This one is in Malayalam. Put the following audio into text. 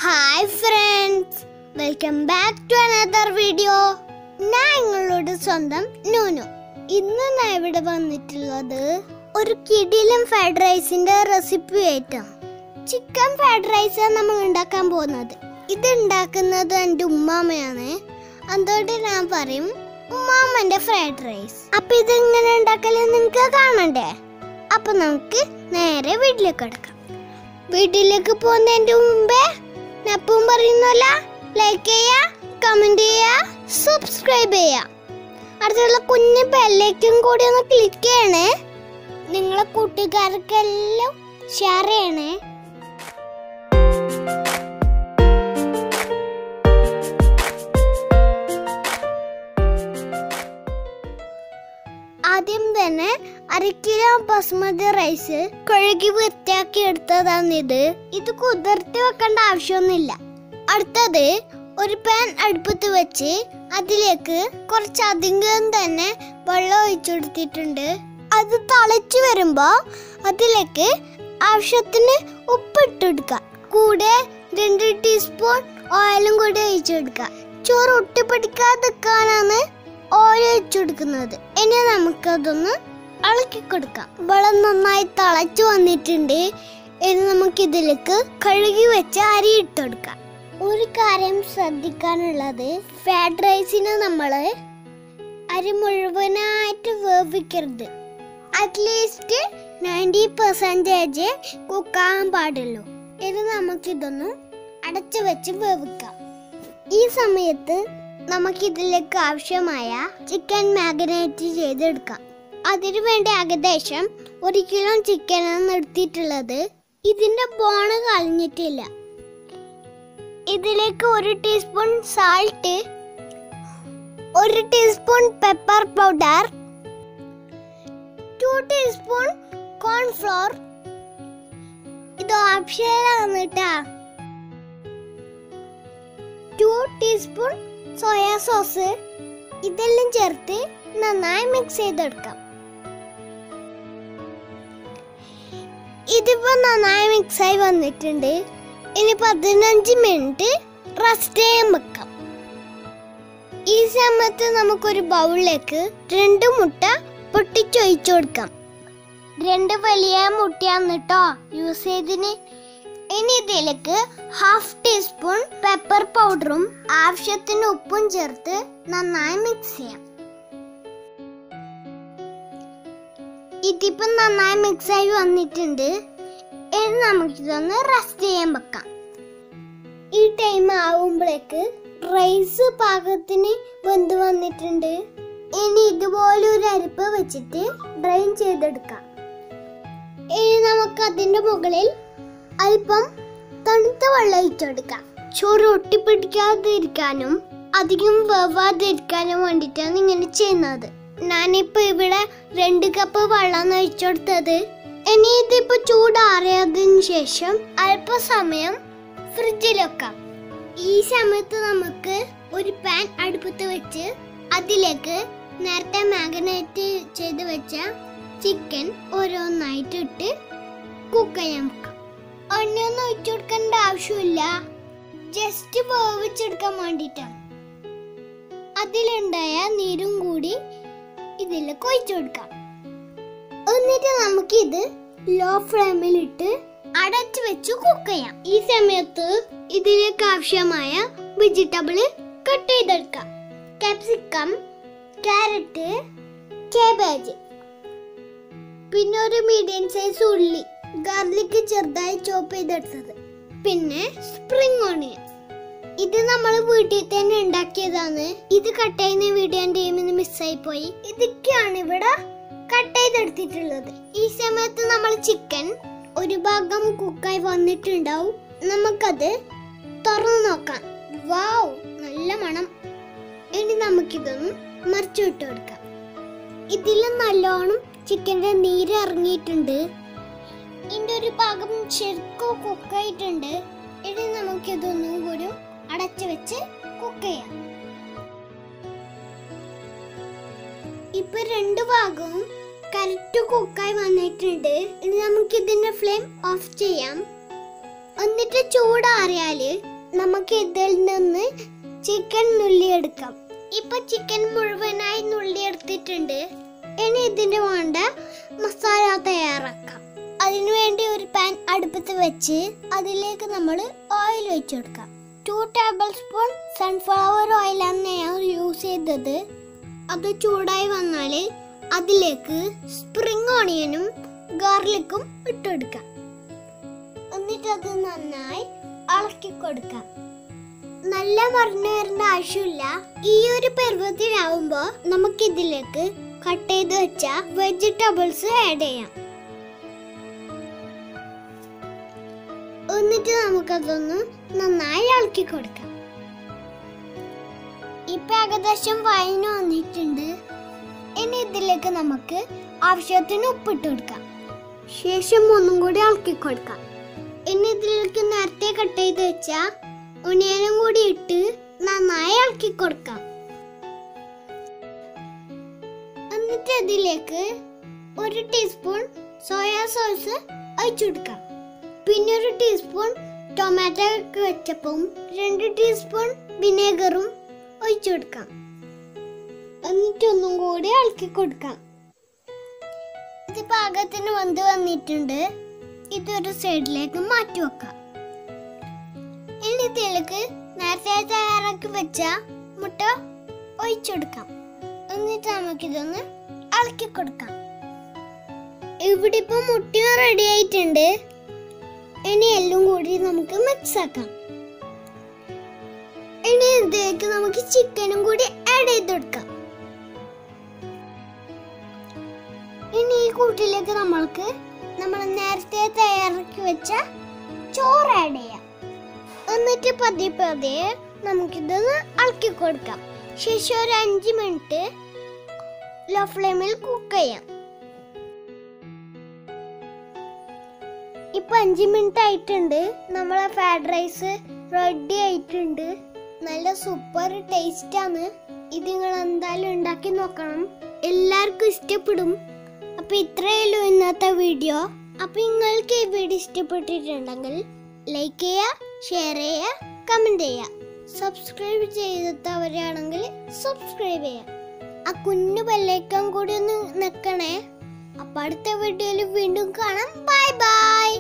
Hi friends, welcome back to another video. ഞാൻ നിങ്ങളുടെ സ്വന്തം നൂനു. ഇന്ന് ഞാൻ ഇവിടെ വന്നിട്ടുള്ളത് ഒരു കിടിലൻ ഫ്രൈഡ് റൈസിന്റെ റെസിപ്പി ആയിട്ടാണ്. ചിക്കൻ ഫ്രൈഡ് റൈസാണ് നമ്മൾ ഉണ്ടാക്കാൻ പോകുന്നത്. ഇത് ഉണ്ടാക്കുന്നത് എൻ്റെ ഉമ്മാമയാണ്. അതുകൊണ്ട് ഞാൻ പറയും ഉമ്മാമന്റെ ഫ്രൈഡ് റൈസ്. അപ്പൊ ഇത് ഇങ്ങനെ ഉണ്ടാക്കലെന്ന് നിങ്ങൾക്ക് കാണണ്ടേ? അപ്പൊ നമുക്ക് നേരെ വീട്ടിലേക്ക് കിടക്കാം. വീട്ടിലേക്ക് പോകുന്നതിന്റെ മുമ്പേ ഞാൻ പറയുന്നല്ല, ലൈക്ക് ചെയ്യുക, കമന്റ് ചെയ്യുക, സബ്സ്ക്രൈബ് ചെയ്യുക. അടുത്തുള്ള കുഞ്ഞു ബെല്ലൈക്കൺ കൂടി ഒന്ന് ക്ലിക്ക് ചെയ്യണേ. നിങ്ങളെ കൂട്ടുകാർക്കെല്ലാം ഷെയർ ചെയ്യണേ. ആദ്യം തന്നെ 1 കിലോ ബസ്മതി റൈസ് കഴുകി വൃത്തിയാക്കി എടുത്തതാണിത്. ഇത് കുതിർത്തി വെക്കേണ്ട ആവശ്യമൊന്നുമില്ല. അടുത്തത് ഒരു പാൻ അടുപ്പത്ത് വെച്ച് അതിലേക്ക് കുറച്ചധികം തന്നെ വെള്ളം ഒഴിച്ചെടുത്തിട്ടുണ്ട്. അത് തിളച്ചു വരുമ്പോ അതിലേക്ക് ആവശ്യത്തിന് ഉപ്പിട്ടെടുക്കുക. കൂടെ 2 ടീസ്പൂൺ ഓയിലും കൂടി ഒഴിച്ചെടുക്കുക. ചോറ് ഒട്ടിപ്പിടിക്കാതിരിക്കാനാണ് ഓയിൽ ഒഴിച്ചെടുക്കുന്നത്. ഇനി നമുക്കതൊന്ന് ഇളക്കി കൊടുക്കാം. വെള്ളം നന്നായി തിളച്ചു വന്നിട്ടുണ്ട്. ഇനി നമുക്കിതിലേക്ക് കഴുകി വെച്ച അരി ഇട്ടെടുക്കാം. ഒരു കാര്യം ശ്രദ്ധിക്കാനുള്ളത്, ഫ്രൈഡ് റൈസിന് നമ്മൾ അരി മുഴുവനായിട്ട് വേവിക്കരുത്. അറ്റ്ലീസ്റ്റ് 90% കുക്കാകാൻ പാടുള്ളൂ. ഇനി നമുക്കിതൊന്ന് അടച്ചു വെച്ച് വേവിക്കാം. ഈ സമയത്ത് നമുക്കിതിലേക്ക് ആവശ്യമായ ചിക്കൻ മാഗ്നേറ്റ് ചെയ്തെടുക്കാം. അതിനു വേണ്ടി ഏകദേശം 1 കിലോ ചിക്കനാണ് എടുത്തിട്ടുള്ളത്. ഇതിന്റെ ബോണ് കളഞ്ഞിട്ടില്ല. ഇതിലേക്ക് 1 teaspoon salt, 1 teaspoon pepper powder, 2 teaspoon cornflour, ഇത് ഓപ്ഷണലാണ് കേട്ടാ, 2 ടീസ്പൂൺ സോയാ സോസ്, ഇതെല്ലാം ചേർത്ത് നന്നായി മിക്സ് ചെയ്തെടുക്കാം. ഇതിപ്പോ നന്നായി മിക്സായി വന്നിട്ടുണ്ട്. ഇനി 15 മിനിറ്റ് റെസ്റ്റ് ചെയ്യാൻ വെക്കാം. ഈ സമയത്ത് നമുക്കൊരു ബൗളിലേക്ക് 2 മുട്ട പൊട്ടിച്ചൊഴിച്ചു കൊടുക്കാം. 2 വലിയ മുട്ടയാണ് കേട്ടോ യൂസ് ചെയ്തിന്. ഇനി ഇതിലേക്ക് 1/2 ടീസ്പൂൺ പെപ്പർ പൗഡറും ആവശ്യത്തിന് ഉപ്പും ചേർത്ത് നന്നായി മിക്സ് ചെയ്യാം. ഇതിപ്പോ നന്നായി മിക്സ് ആയി വന്നിട്ടുണ്ട്. ഇനി നമുക്കിതൊന്ന് റെസ്റ്റ് ചെയ്യാൻ വെക്കാം. ഈ ടൈം ആവുമ്പോഴേക്ക് റൈസ് പാകത്തിന് വെന്ത് വന്നിട്ടുണ്ട്. ഇനി ഇതുപോലെ ഒരു അരിപ്പ വെച്ചിട്ട് ഡ്രെയിൻ ചെയ്തെടുക്കാം. ഇനി നമുക്ക് അതിന്റെ മുകളിൽ അല്പം തണുത്ത വെള്ളം ഒഴിച്ചെടുക്കാം. ചോറ് ഒട്ടിപ്പിടിക്കാതിരിക്കാനും അധികം വേവാതിരിക്കാനും വേണ്ടിയിട്ടാണ് ഇങ്ങനെ ചെയ്യുന്നത്. ഞാനിപ്പോ ഇവിടെ 2 കപ്പ് വെള്ളം ഒഴിച്ചെടുത്തത്. ഇനി ഇതിപ്പോ ചൂടാറിയതിനു ശേഷം അല്പസമയം ഫ്രിഡ്ജിൽ വെക്കാം. ഈ സമയത്ത് നമുക്ക് ഒരു പാൻ അടുപ്പത്ത് വെച്ച് അതിലേക്ക് നേരത്തെ മാഗ്നേറ്റ് ചെയ്ത് വെച്ച ചിക്കൻ ഓരോന്നായിട്ട് ഇട്ട് കുക്ക് ചെയ്യാൻ വെക്കാം. എണ്ണയൊന്നും ഒഴിച്ചു കൊടുക്കേണ്ട ആവശ്യമില്ല, ജസ്റ്റ് വേവിച്ചെടുക്കാൻ വേണ്ടിട്ടാണ്. അതിലുണ്ടായ നീരും കൂടി ഇതിലേക്ക് ഒഴിച്ചു കൊടുക്കാം. എന്നിട്ട് നമുക്കിത് ലോ ഫ്ലെയിമിലിട്ട് അടച്ചു വെച്ച് കുക്ക് ചെയ്യാം. ഈ സമയത്ത് ഇതിലേക്ക് ആവശ്യമായ വെജിറ്റബിള് കട്ട് ചെയ്തെടുക്കാം. കാപ്സിക്കം, ക്യാരറ്റ്, കാബേജ്, പിന്നെ ഒരു മീഡിയം സൈസ് ഉള്ളി, ഗാർലിക് ചെറുതായി ചോപ്പ് ചെയ്തെടുത്തത്, പിന്നെ സ്പ്രിംഗ് ഓണിയൻ. ഇത് നമ്മൾ വീട്ടിൽ തന്നെ ഉണ്ടാക്കിയതാണ്. ഇത് കട്ട് ചെയ്യുന്ന വീഡിയോ ടീമിന് മിസ്സായി പോയി. ഇതൊക്കെയാണ് ഇവിടെ കട്ട് ചെയ്തെടുത്തിട്ടുള്ളത്. ഈ സമയത്ത് നമ്മൾ ചിക്കൻ ഒരു ഭാഗം കുക്കായി വന്നിട്ടുണ്ടാവും. നമുക്കത് തുറന്നു നോക്കാം. വാവ്, നല്ല മണം. ഇനി നമുക്കിതൊന്ന് മറിച്ചു വിട്ട് കൊടുക്കാം. ഇതിൽ നല്ലോണം ചിക്കൻ്റെ നീര് ഇറങ്ങിയിട്ടുണ്ട്. ഇതിന്റെ ഒരു ഭാഗം ശരിക്കും കുക്കായിട്ടുണ്ട്. ഇനി നമുക്കിതൊന്നും കൂടി അടച്ചു വെച്ച് കുക്ക് ചെയ്യാം. ഇപ്പൊ 2 ഭാഗവും കറക്റ്റ് കുക്കായി വന്നിട്ടുണ്ട്. ഇനി നമുക്ക് ഇതിന്റെ ഫ്ലെയിം ഓഫ് ചെയ്യാം. എന്നിട്ട് ചൂടാറിയാല് നമുക്ക് ഇതിൽ നിന്ന് ചിക്കൻ നുള്ളിയെടുക്കാം. ഇപ്പൊ ചിക്കൻ മുഴുവനായി നുള്ളിയെടുത്തിട്ടുണ്ട്. ഇനി ഇതിന് വേണ്ട മസാല തയ്യാറാക്കാം. അതിനുവേണ്ടി ഒരു പാൻ അടുപ്പത്ത് വെച്ച് അതിലേക്ക് നമ്മൾ ഓയിൽ ഒഴിച്ചു കൊടുക്കാം. 2 ടേബിൾ സ്പൂൺ സൺഫ്ലവർ ഓയിലാണ് ഞാൻ യൂസ് ചെയ്തത്. അത് ചൂടായി വന്നാൽ അതിലേക്ക് സ്പ്രിംഗ് ഓണിയനും ഗാർലിക്കും ഇട്ടുകൊടുക്കാം. എന്നിട്ട് അത് നന്നായി ഇളക്കി കൊടുക്കാം. നല്ല മറിഞ്ഞു വരേണ്ട ആവശ്യമില്ല. ഈ ഒരു പരുവത്തിലാവുമ്പോ നമുക്ക് ഇതിലേക്ക് കട്ട് ചെയ്ത് വെച്ച വെജിറ്റബിൾസ് ആഡ് ചെയ്യാം. എന്നിട്ട് നമുക്കതൊന്ന് നന്നായി ഇളക്കി കൊടുക്കാം. ഇപ്പൊ ഏകദേശം വഴഞ്ഞു വന്നിട്ടുണ്ട്. ഇനി ഇതിലേക്ക് നമുക്ക് ആവശ്യത്തിന് ഉപ്പിട്ട് കൊടുക്കാം. ശേഷം ഒന്നും കൂടി ഇളക്കി കൊടുക്കാം. ഇനി ഇതിലേക്ക് നേരത്തെ കട്ട് ചെയ്ത് വെച്ച ഒനിയനും കൂടി ഇട്ട് നന്നായി ഇളക്കി കൊടുക്കാം. എന്നിട്ട് ഇതിലേക്ക് 1 ടീസ്പൂൺ സോയാ സോസ് ഒഴിച്ചു കൊടുക്കാം. പിന്നെ 1 ടീസ്പൂൺ ടൊമാറ്റോ കെച്ചപ്പും 2 ടീസ്പൂൺ വിനേഗറും ഒഴിച്ചു കൊടുക്കാം. എന്നിട്ട് ഒന്നും കൂടി ഇളക്കി കൊടുക്കാം. ഇത് പാകത്തിന് വെന്ത് വന്നിട്ടുണ്ട്. ഇതൊരു സൈഡിലേക്ക് മാറ്റി വെക്കാം. ഇനി ഇതിലേക്ക് നേരത്തെ തയ്യാറാക്കി വെച്ച മുട്ട ഒഴിച്ചെടുക്കാം. എന്നിട്ട് നമുക്കിതൊന്ന് ഇളക്കി കൊടുക്കാം. ഇവിടെ ഇപ്പൊ മുട്ട റെഡി ആയിട്ടുണ്ട്. ഇനി എല്ലാം കൂടി നമുക്ക് മിക്സ് ആക്കാം. ഇനി ഇതിലേക്ക് നമുക്ക് ചിക്കനും കൂടി ആഡ് ചെയ്ത് കൊടുക്കാം. ഇനി ഈ കൂട്ടിലേക്ക് നമ്മൾ നേരത്തെ തയ്യാറാക്കി വെച്ച ചോറ് ആഡ് ചെയ്യാം. എന്നിട്ട് പതിയെ നമുക്കിതൊന്ന് ഇളക്കി കൊടുക്കാം. ശേഷം ഒരു 5 മിനിറ്റ് ലോ ഫ്ലെയിമിൽ കുക്ക് ചെയ്യാം. ഇപ്പൊ 5 മിനിറ്റ് ആയിട്ടുണ്ട്. നമ്മളെ ഫ്രൈഡ് റൈസ് റെഡി ആയിട്ടുണ്ട്. നല്ല സൂപ്പർ ടേസ്റ്റ് ആണ്. ഇത് നിങ്ങൾ എന്തായാലും ഉണ്ടാക്കി നോക്കണം. എല്ലാവർക്കും ഇഷ്ടപ്പെടും. അപ്പൊ ഇത്രയല്ലോ ഇന്നത്തെ വീഡിയോ. അപ്പൊ നിങ്ങൾക്ക് ഈ വീഡിയോ ഇഷ്ടപ്പെട്ടിട്ടുണ്ടെങ്കിൽ ലൈക്ക് ചെയ്യുക, ഷെയർ ചെയ്യുക, കമന്റ് ചെയ്യുക. സബ്സ്ക്രൈബ് ചെയ്തവരാണെങ്കിൽ സബ്സ്ക്രൈബ് ചെയ്യുക. ആ കുഞ്ഞു ബെല്ലൈക്കൺ കൂടി ഒന്ന് നിൽക്കണേ. അപ്പൊ അടുത്ത വീഡിയോയിൽ വീണ്ടും കാണാം. Bye bye.